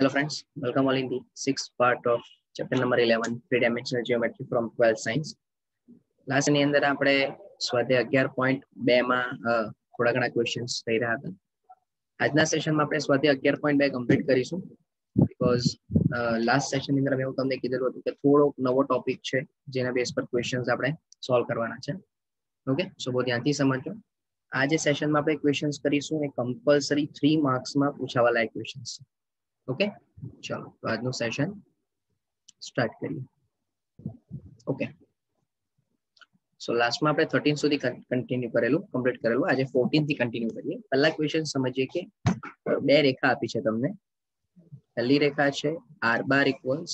Hello friends, welcome all in the sixth part of chapter number 11, three-dimensional geometry from 12th science. Last ની અંદર આપણે સ્વાધ્યાય 11.2 માં થોડા ઘણા ક્વેશ્ચન્સ થઈ રહ્યા હતા. આજના સેશનમાં આપણે સ્વાધ્યાય 11.2 કમ્પ્લીટ કરીશું બીકોઝ લાસ્ટ સેશન ની અંદર મેં તમને કીધેલું હતું કે થોડો નવો ટોપિક છે જેના બેઝ પર ક્વેશ્ચન્સ આપણે સોલ્વ કરવાના છે. ઓકે, સો બહુ ધ્યાનથી સમજો. આ જે સેશનમાં આપણે ક્વેશ્ચન્સ કરીશું એ કમ્પલસરી 3 માર્ક્સમાં પૂછાવા લાયક ક્વેશ્ચન્સ છે. ઓકે, ચલો તો આજનું સેશન સ્ટાર્ટ કરીએ. ઓકે, સો લાસ્ટમાં આપણે 13 સુધી કન્ટિન્યુ કરેલું, કમ્પ્લીટ કરેલું. આજે 14 થી કન્ટિન્યુ કરીએ. પહેલા ક્વેશ્ચન સમજીએ કે બે રેખા આપી છે તમને. પહેલી રેખા છે r bar equals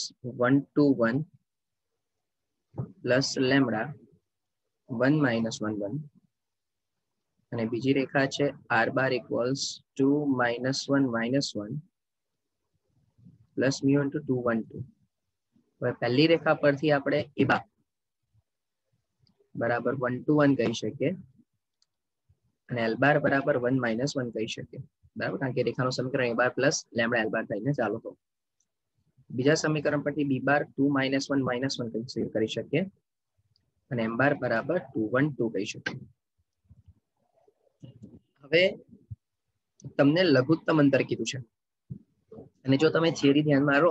1 to 1 plus lambda 1 minus 1 1 અને બીજી રેખા છે r bar equals 2 minus 1 minus 1 plus mu into 2 1 2. હવે પહેલી રેખા પરથી આપણે એબા બરાબર 1 to 1 કહી શકીએ અને એલ બાર બરાબર 1 માઇનસ 1 કહી શકીએ. બરાબર, કારણ કે રેખાનું સમીકરણ એ બાર પ્લસ લેમ્ડા એલ બાર થઈને ચાલુ થયું. બીજા સમીકરણ પરથી બી બાર 2 માઇનસ 1 માઇનસ 1 કરી શકીએ અને એમ બાર બરાબર 2 1 2 કહી શકીએ. હવે તમને લઘુત્તમ અંતર કીધું છે અને જો તમે થિયરી ધ્યાનમાં લો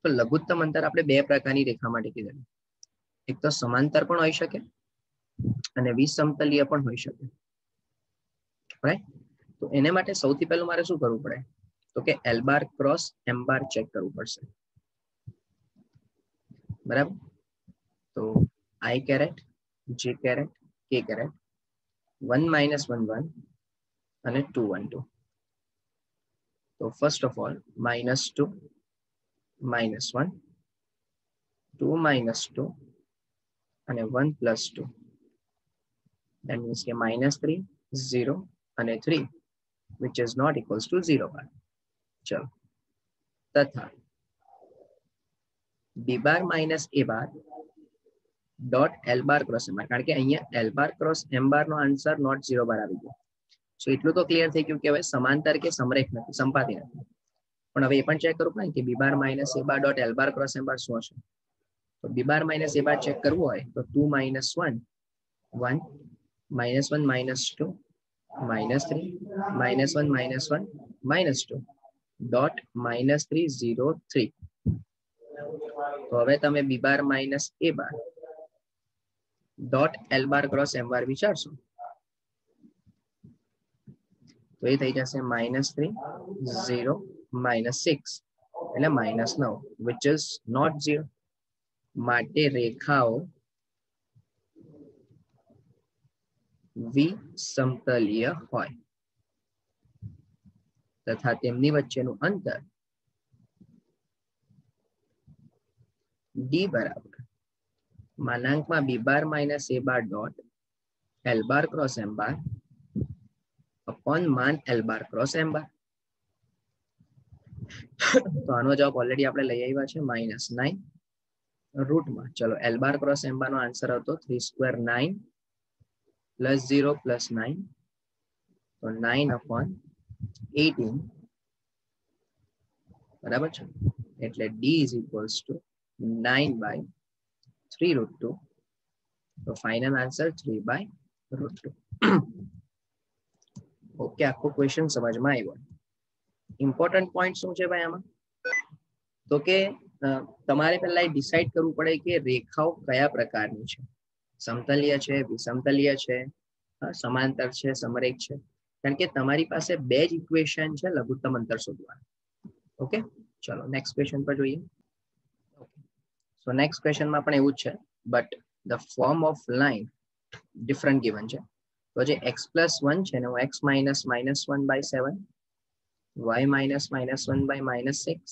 તો લઘુત્તમ અંતર આપણે બે પ્રકારની રેખા માટે કીધેલું. એક તો સમાંતર પણ હોઈ શકે અને વિસમતલીય પણ હોઈ શકે. રાઈટ, તો એને માટે સૌથી પહેલું મારે શું કરવું પડે તો કે એલ બાર ક્રોસ એમ બાર ચેક કરવું પડશે. બરાબર, તો આઈ કેરેટ જે કેરેટ કે કેરેટ 1 માઇનસ 1 1 અને 2 1 2. તો ફર્સ્ટ ઓફ ઓલ -2 -1 2 -2 અને 1 + 2. That means કે -3 0 અને 3 which is not equals to 0 bar. ચલો, તથા B bar minus A bar dot L bar cross M bar, કારણ કે અહીંયા L bar cross M bar નો આન્સર નોટ 0 બાર આવી ગયો. સો એટલું તો ક્લિયર થઈ ગયું કે હવે સમાંતર કે સમરેખ નથી, સંપાતી નથી. પણ હવે એ પણ ચેક કરવું પડે કે બી bar minus A bar dot L bar cross M બાર શું હશે. તો બી bar minus A bar check કરવું હોય તો 2 - 1 1 -1 -2 -3 -1 -1 -2 ડોટ -3 0 3. તો હવે તમે બી bar minus A bar dot L bar cross M બાર વિચારશો તો એ થઈ જશે -3 0 -6 એટલે -9 which is not 0. માટે રેખાઓ વિસમતલીય હોય તથા તેમની વચ્ચેનું અંતર ડી બરાબર માનાંકમાં બી bar minus A bar dot L bar cross M bar upon માન L bar cross M bar. તો આનો જવાબ ઓલરેડી આપણે લઈ આવ્યા છે -9 રૂટમાં. ચલો, L bar cross M bar નો આન્સર હતો 3² 9 +0 +9 તો 9/18 બરાબર છે. એટલે d is equals to 9/3√2. તો ફાઇનલ આન્સર 3/√2. ઓકે, આખો ક્વેશ્ચન સમજમાં આવ્યો. ઇમ્પોર્ટન્ટ પોઈન્ટ શું છે ભાઈ આમાં તો કે તમારે પહેલા ડિસાઈડ કરવું પડે કે રેખાઓ કયા પ્રકારની છે. સમતલીય છે, વિસમતલીય છે, સમાંતર છે, સમરેખ છે. કારણ કે તમારી પાસે બે જ ઇક્વેશન છે લઘુત્તમ અંતર શોધવાનું. ઓકે, ચલો નેક્સ્ટ ક્વેશ્ચન પર જોઈએ. ઓકે, સો નેક્સ્ટ ક્વેશ્ચનમાં પણ એવું જ છે but the form of line different given છે. તો જે x+1 છે ને હું x - -1/7 y - -1/-6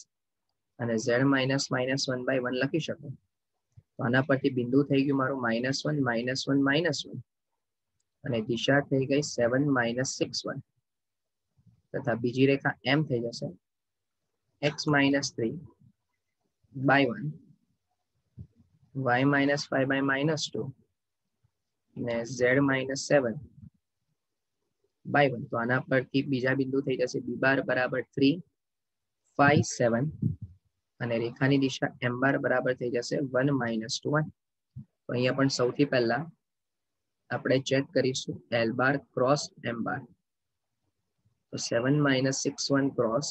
અને z - -1/1 લખી શકું. તો આના પરથી બિંદુ થઈ ગયું મારું -1 -1 -1 અને દિશા થઈ ગઈ 7 - 6 1 તથા બીજી રેખા m થઈ જશે x - 3/1 y - 5/-2 ને z - 7/1. તો આના પરથી બીજા બિંદુ થઈ જશે બી બાર બરાબર 3 5 7 અને રેખાની દિશા m બાર બરાબર થઈ જશે 1 minus 2 1. તો અહીંયા પણ સૌથી પહેલા આપણે ચેક કરીશું l બાર ક્રોસ m બાર. તો 7 minus 6 1 cross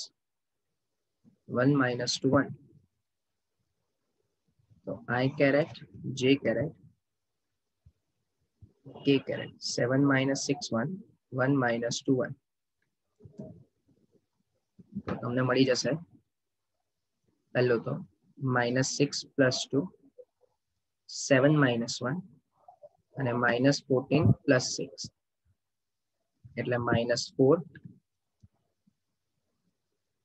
1 minus 2 1. તો I caret j caret k caret 7 minus 6 1 1 minus 2 1. તો તમને મળી જશે પહેલો તો minus 6 plus 2 7 minus 1 અને minus 14 plus 6 એટલે minus 4.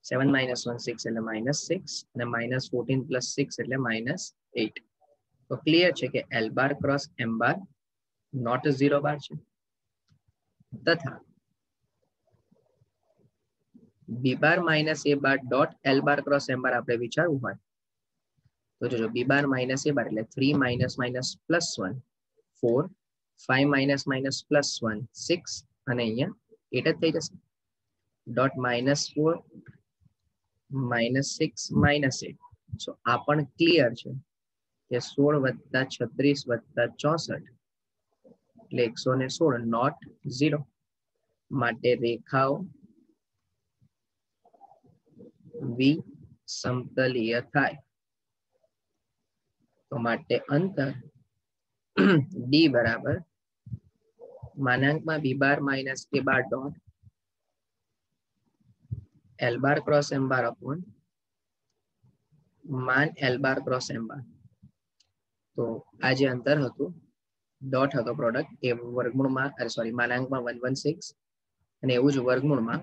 7 minus 1 6 એટલે minus 6 અને minus 14 plus 6 એટલે minus 8. તો ક્લિયર છે કે l bar cross m bar not 0 bar છે તથા b bar minus a bar dot l bar cross m bar આપણે વિચારવું હોય તો જોજો b બાર minus a બાર એટલે 3 minus minus plus 1 4 5 minus minus plus 1 6 અને અહીંયા 8 જ થઈ જશે ડોટ minus 4 minus 6 minus 8. સો આ પણ ક્લિયર છે કે 16 વત્તા 36 વત્તા 64 એટલે 116 નોટ 0. માટે રેખાઓ v સમતલીય થાય. તો માટે અંતર d બરાબર માનાંકમાં b bar minus a bar dot l bar cross m bar upon માન l બાર ક્રોસ m બાર. તો આ જે અંતર હતું ડોટ હતો પ્રોડક્ટ એ વર્ગમૂળમાં માનાંકમાં 116 અને એવું જ વર્ગમૂળમાં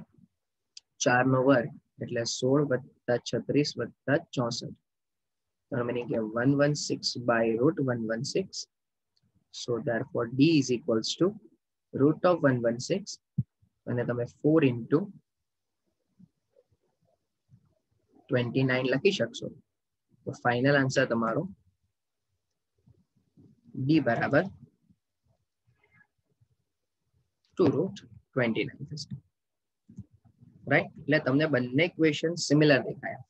4 નો વર્ગ એટલે 16 વત્તા 36 વત્તા 64. meaning કે 116 by root 116. So therefore d is equals to root of 116 અને તમે 4 into 29 લખી શકશો. તો ફાઇનલ આન્સર તમારો d બરાબર 2 root 29 થશે. રાઈટ. એટલે તમને બંને ઇક્વેશન સિમિલર દેખાયા.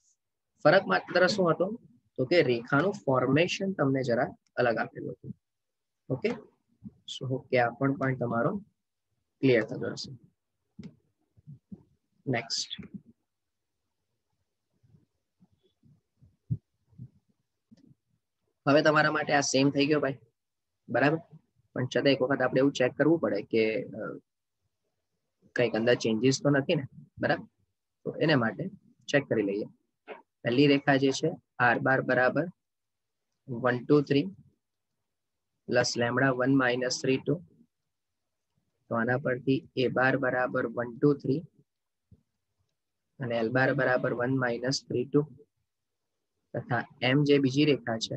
ફરક માત્ર શું હતો તો કે રેખાનું ફોર્મેશન તમને જરા અલગ આપેલું હતું. ઓકે. સો કે આ પણ પોઈન્ટ તમારો ક્લિયર થતો હશે. નેક્સ્ટ હવે તમારા માટે આ સેમ થઈ ગયો ભાઈ બરાબર. પણ છતાં એક વખત આપણે એવું ચેક કરવું પડે કે કઈક અંદર ચેન્જીસ તો નથી ને બરાબર. તો એને માટે ચેક કરી લઈએ. પહેલી રેખા જે છે r બાર બરાબર 1 2 3 પ્લસ લેમડા 1 માઇનસ 3 2. તો આના પરથી a બાર બરાબર 1 2 3 અને l બાર બરાબર 1 માઇનસ 3 2 તથા m જે બીજી રેખા છે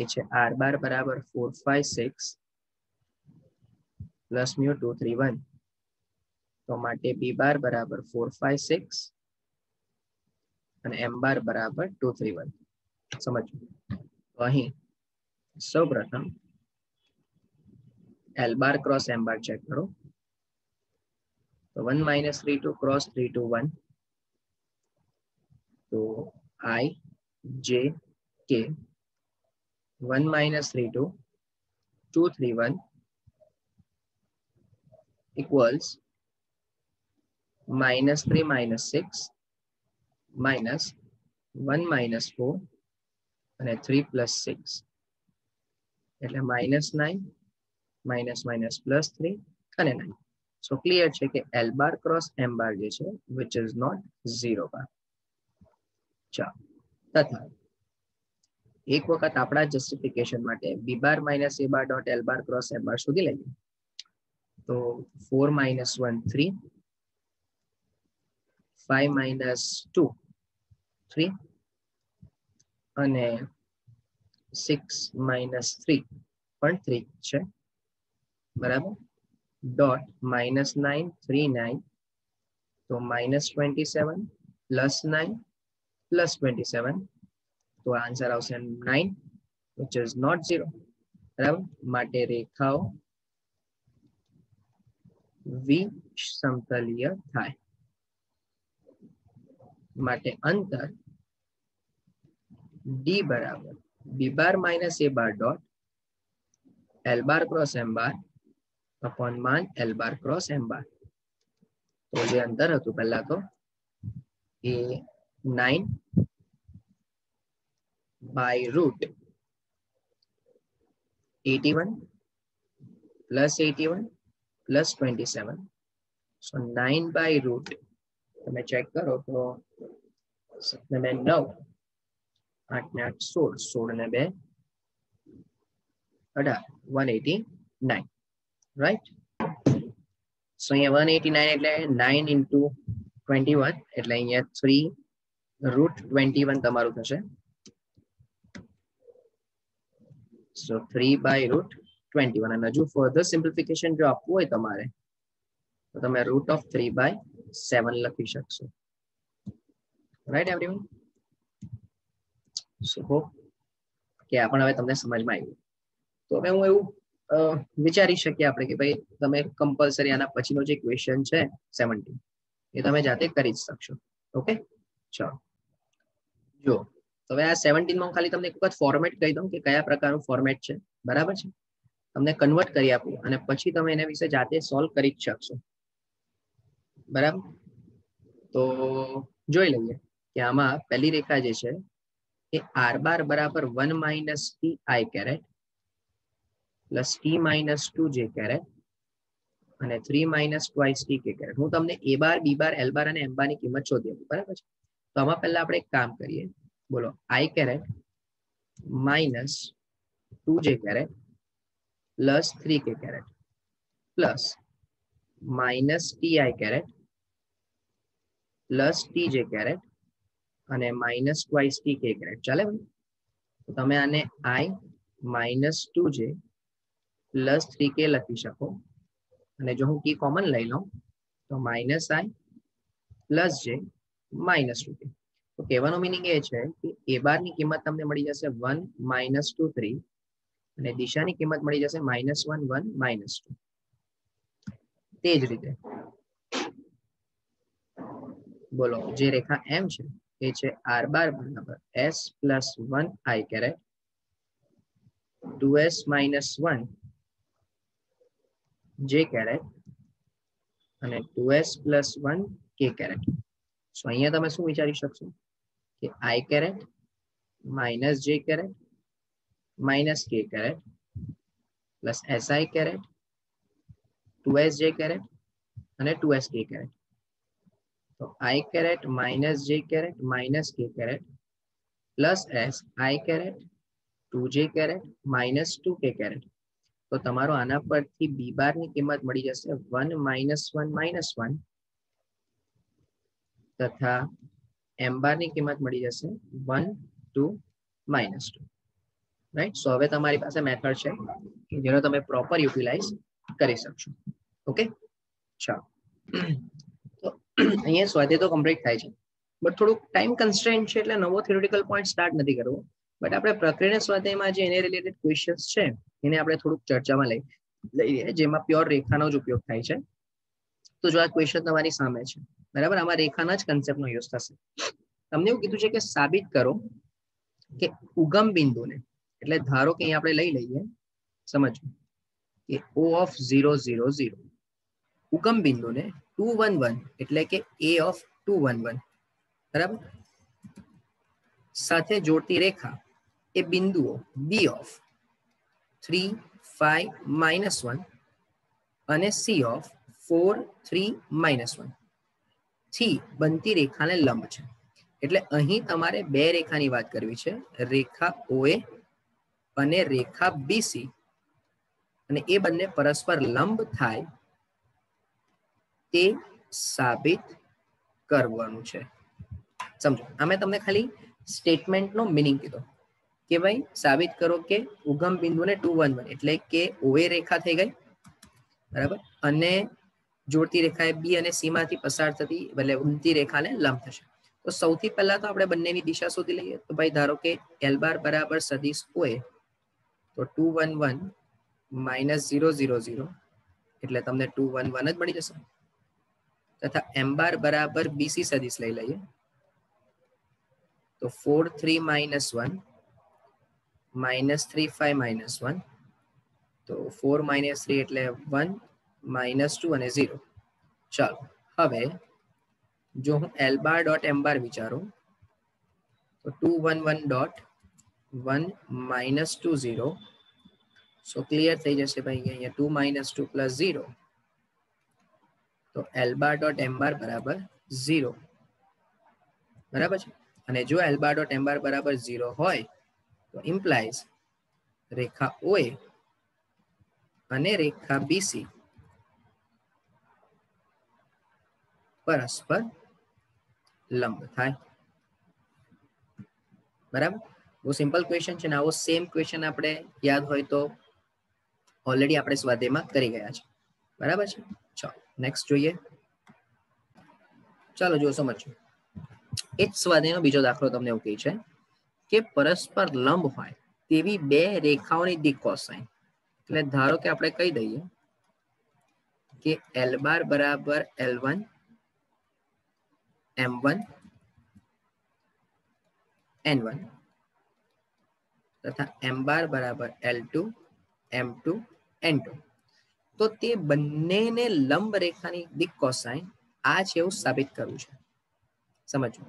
એ છે r બાર બરાબર 4 5 6 પ્લસ મ્યુ 2 3 1. તો માટે b બાર બરાબર 4 5 6 અને m બાર બરાબર 2 3 1. સમજો. તો અહીં સૌપ્રથમ l બાર ક્રોસ m બાર ચેક કરો. તો 1 minus 3 2 cross 3 2 1. તો I J K 1 minus 3 2 2 3 1 equals minus 3 minus 6 minus 1 minus 4 અને 3 plus 6 એટલે minus 9 minus minus plus 3 અને 9. So clear છે કે l બાર ક્રોસ m બાર જે છે which is not 0 બાર. ચાલો તથા એક વખત આપણા જસ્ટિફિકેશન માટે b bar minus a bar dot l bar cross m બાર સુધી લઈએ. તો 4 minus 1 3 5 minus 2 3 અને 6 minus 3 પણ 3 છે બરાબર. Dot minus 9 3 9. તો minus 27 plus 9 plus 27. તો આન્સર આવશે 9 which is not 0 બરાબર. માટે રેખાઓ v સમતલીય થાય. માટે અંતર ડી બરાબર B bar minus A bar dot L bar cross M bar upon માન L bar cross M bar. તો જે અંતર હતું પહેલા તો એ 9 by root 81 plus 81 plus 27. So 9 by root તમે ચેક કરો તો 9 8 ને 8 16 16 ને 2 18 189 રાઈટ. સો અહીંયા 189 એટલે 9 into 21 એટલે અહીંયા 3 રૂટ 21 તમારું થશે. સો 3 બાય રૂટ 21 અને હજુ ફર્ધર સિમ્પ્લિફિકેશન જો આપવું હોય તમારે તો તમે રૂટ ઓફ 3 બાય 7 લખી શકશો. Right everyone. સો હોપ કે આ પણ હવે તમને સમજમાં આવ્યું. તો હવે હું એવું વિચારી શકીએ આપણે કે ભાઈ તમે કમ્પલસરી આના પછીનો જે ક્વેશ્ચન છે 17 એ તમે જાતે કરી જ શકશો. ઓકે ચાલો જો હવે આ 17 માં ખાલી તમને એક વખત ફોર્મેટ કહી દઉં કે કયા પ્રકારનું ફોર્મેટ છે. બરાબર છે. તમને કન્વર્ટ કરી આપું અને પછી તમે એના વિશે જાતે સોલ્વ કરી જ શકશો. બરાબર. તો જોઈ લઈએ કે આમાં પહેલી રેખા જે છે એ આર બાર બરાબર 1 minus T I caret plus T minus 2 J caret અને 3 minus twice T K caret. હું તમને એ બાર બી બાર એલ બાર અને એમ બાર ની કિંમત શોધી આપું. બરાબર છે. તો આમાં પહેલા આપણે એક કામ કરીએ. બોલો આઈ caret minus 2 J caret plus 3 K caret plus minus T I caret plus T J caret અને minus twice T K caret. ચાલે ભાઈ. તો તમે આને આઈ માઇનસ 2 જે પ્લસ 3 કે લખી શકો અને જો હું કી કોમન લઈ લઉં તો માઇનસ આઈ પ્લસ જે માઇનસ 2 કે. તો કહેવાનો મિનિંગ એ છે કે એ બાર ની કિંમત તમને મળી જશે 1 માઇનસ 2 3 અને દિશાની કિંમત મળી જશે -1 1 -2. તે જ રીતે બોલો જે રેખા એમ છે એ છે આર બાર બરાબર s પ્લસ 1 આઈ કેરેટ 2s માઇનસ 1 જે કેરેટ અને 2s પ્લસ 1 કે કેરેટ. સો અહીંયા તમે શું વિચારી શકશો કે I caret minus J caret minus K caret plus SI caret 2s J caret અને 2s કે કેરેટ. તો I caret minus J caret minus K caret plus S I caret 2 J caret minus 2 કે caret. તો તમારો આના પરથી બી બાર ની કિંમત મળી જશે 1 માઇનસ 1 માઇનસ 1 તથા એમ બાર ની કિંમત મળી જશે 1 2 માઇનસ 2. રાઈટ. સો હવે તમારી પાસે મેથડ છે કે જેનો તમે પ્રોપર યુટિલાઇઝ કરી શકશો. ઓકે ચાલો. તો અહીંયા સ્વાધ્યાય તો કમ્પ્લીટ થાય છે બટ થોડુંક ટાઈમ કન્સ્ટ્રેન્ટ છે એટલે નવો થિયોરિટિકલ પોઈન્ટ સ્ટાર્ટ નથી કરવો. બટ આપણે પ્રક્રિયા સ્વાધ્યાયમાં જે એને રિલેટેડ ક્વેશ્ચન્સ છે એને આપણે થોડુંક ચર્ચામાં લઈએ જેમાં પ્યોર રેખાનો જ ઉપયોગ થાય છે. તો જો આ ક્વેશ્ચન તમારી સામે છે બરાબર આમાં રેખાના જ કન્સેપ્ટનો યુઝ થશે. તમને એવું કીધું છે કે સાબિત કરો કે ઉગમ બિંદુને એટલે ધારો કે અહીંયા આપણે લઈ લઈએ સમજો કે O of 0 0 0 ઉગમ બિંદુને 2 1 1 એટલે કે A of 2 1 1 બરાબર સાથે જોડતી રેખા એ બિંદુઓ B of 3 5 minus 1 અને C of 4 3 minus 1 થી બનતી રેખાને લંબ છે. એટલે અહીં તમારે બે રેખાની વાત કરવી છે રેખા OA અને રેખા BC અને એ બંને પરસ્પર લંબ થાય તે સાબિત કરવાનું છે. સમજો અમે તમને ખાલી સ્ટેટમેન્ટનો મિનિંગ કીધો કે ભાઈ સાબિત કરો કે ઉગમ બિંદુને 2 1 1 એટલે કે OA રેખા થઈ ગઈ બરાબર અને જોડતી રેખા B અને C માંથી પસાર થતી એટલે ઊંધી રેખાને લંબ થશે. તો સૌથી પહેલા તો આપણે બંનેની દિશા શોધી લઈએ. તો ભાઈ ધારો કે L બાર બરાબર સદિશ OA તો 2 1 1 માઇનસ 0 0 0 એટલે તમને 2 1 1 જ મળી જશે તથા M બાર બરાબર BC સદિશ લઈ લઈએ તો 4 3 minus 1 minus 3 5 minus 1 તો 4 minus 3 એટલે 1 minus 2 અને 0. ચાલો હવે જો હું L bar dot M bar વિચારું તો 2 1 1 dot 1 minus 2 0. સો ક્લિયર થઈ જશે ભાઈ અહીંયા 2 minus 2 plus 0 તો L bar dot M bar બરાબર 0 બરાબર છે. અને જો L bar dot M bar બરાબર 0 હોય તો ઇમ્પ્લાઇઝ રેખા OA અને રેખા BC પરસ્પર લંબ થાય. બરાબર, બહુ સિમ્પલ ક્વેશ્ચન છે ને આવો સેમ ક્વેશ્ચન આપણે યાદ હોય તો ઓલરેડી આપણે સ્વાધ્યાયમાં કરી ગયા છે. બરાબર છે. ચાલો નેક્સ્ટ જોઈએ. ચાલો જો સમજો. એ જ સ્વાધ્યાયનો બીજો દાખલો તમને એવું કહે છે કે પરસ્પર લંબ હોય તેવી બે રેખાઓની દિક કોસાઇન. એટલે ધારો કે આપણે કહી દઈએ કે L બાર બરાબર L1 M1 N1 તથા M બાર બરાબર L2 M2 N2. તો તે બંનેને લંબ રેખાની દિક કોસાઇન આ છે એવું સાબિત કરવું છે. સમજો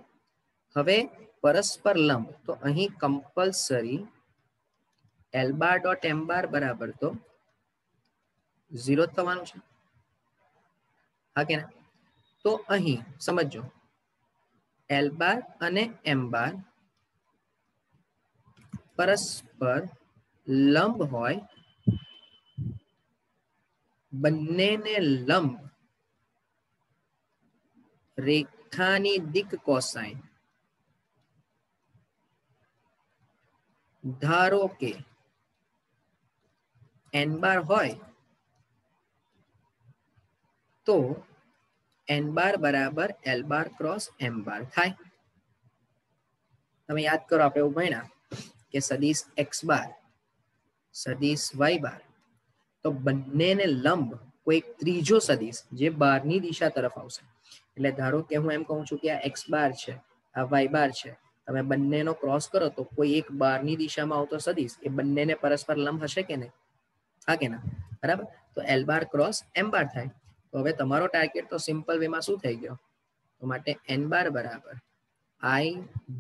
હવે પરસ્પર લંબ તો અહીં કમ્પલસરી L બાર ડોટ M બાર બરાબર તો 0 થવાનું છે. હા કે ના? તો અહીં સમજો L બાર અને M બાર પરસ્પર લંબ હોય બંનેને લંબ રેખાની દિક કોસાઇન ધારો કે N બાર હોય તો N બાર બરાબર L બાર ક્રોસ M બાર થાય. તમે યાદ કરો આપણે એવું ભણ્યા કે સદિશ X બાર સદિશ Y બાર તો બંનેને લંબ કોઈ ત્રીજો સદિશ જે બારની દિશા તરફ આવશે. એટલે ધારો કે હું એમ કહું છું કે આ X બાર છે આ Y બાર છે, તમે બંનેનો ક્રોસ કરો તો કોઈ એક બારની દિશામાં આવતો સદિશ એ બંનેને પરસ્પર લંબ હશે કે નહીં? હા કે ના? બરાબર, તો L બાર ક્રોસ M બાર થાય. તો હવે તમારો ટાર્ગેટ તો સિમ્પલ વેમાં શું થઈ ગયો? તો માટે N બાર બરાબર I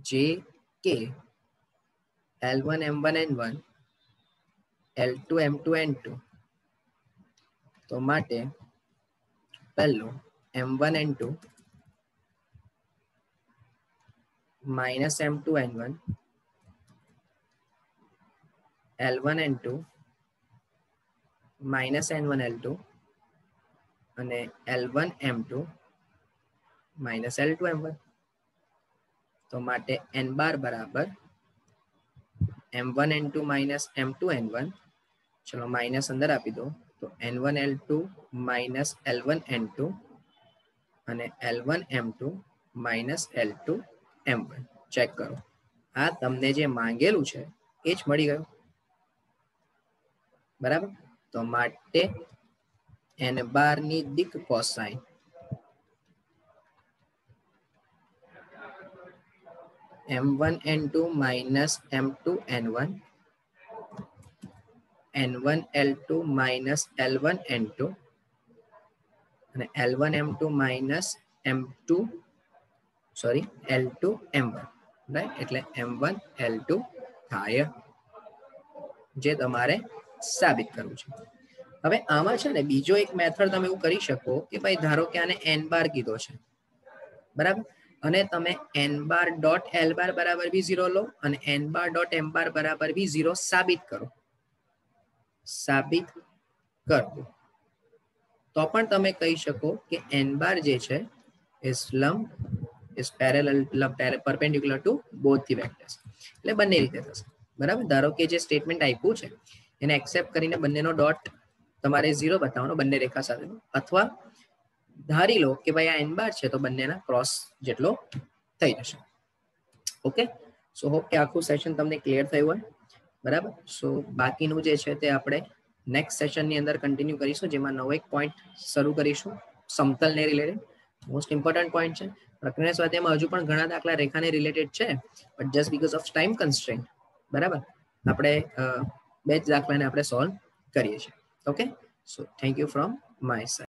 J K L1 M1 N1 L2 M2 N2. તો માટે પહેલું M1 N2 minus M2 N1 L1 N2 minus N1 L2 અને L1 M2 minus L2 M1. તો માટે N બાર બરાબર M1 N2 minus M2 N1. ચલો minus અંદર આપી દો તો N1 L2 minus L1 N2 અને L1 M2 minus L2 M1. Check કરો, આ તમને જે માંગેલું છે એ જ મળી ગયું. બરાબર, તો માટે N બારની દિક cosine M1 N2 minus M2 N1 N1 L2 minus L1 N2 અને L1 M2 minus L2 M1. Right, એટલે M1 L2 થાય, જે તમારે સાબિત કરવું છે. હવે આમાં છે ને બીજો એક મેથડ તમે એવું કરી શકો કે ભાઈ ધારો કે આને N બાર કીધો છે, બરાબર, અને તમે N બાર ડોટ L બાર બરાબર બી 0 લો અને N બાર ડોટ M બાર બરાબર બી 0 સાબિત કરો. તો પણ તમે કહી શકો કે N બાર જે છે is lump is perpendicular to both the vectors. એટલે બંને રીતે થશે. બરાબર, ધારો કે જે સ્ટેટમેન્ટ આપ્યું છે એને એક્સેપ્ટ કરીને બંનેનો ડોટ તમારે 0 બતાવવાનો બંને રેખા સાથે, અથવા ધારી લો કે ભાઈ આ N બાર છે તો બંનેના ક્રોસ જેટલો થઈ જશે. ઓકે, સો હોપ કે આખું સેશન તમને ક્લિયર થયું હોય. બરાબર, સો બાકીનું જે છે તે આપણે નેક્સ્ટ સેશનની અંદર કન્ટિન્યુ કરીશું, જેમાં નવો એક પોઈન્ટ શરૂ કરીશું સમતલને રિલેટેડ. મોસ્ટ ઇમ્પોર્ટન્ટ પોઈન્ટ છે. પ્રકરણીય સ્વાધ્યાયમાં હજુ પણ ઘણા દાખલા રેખાને રિલેટેડ છે, but just because of time constraint, બરાબર, આપણે 2 જ દાખલાને આપણે સોલ્વ કરીએ છીએ. Okay, so thank you from my side.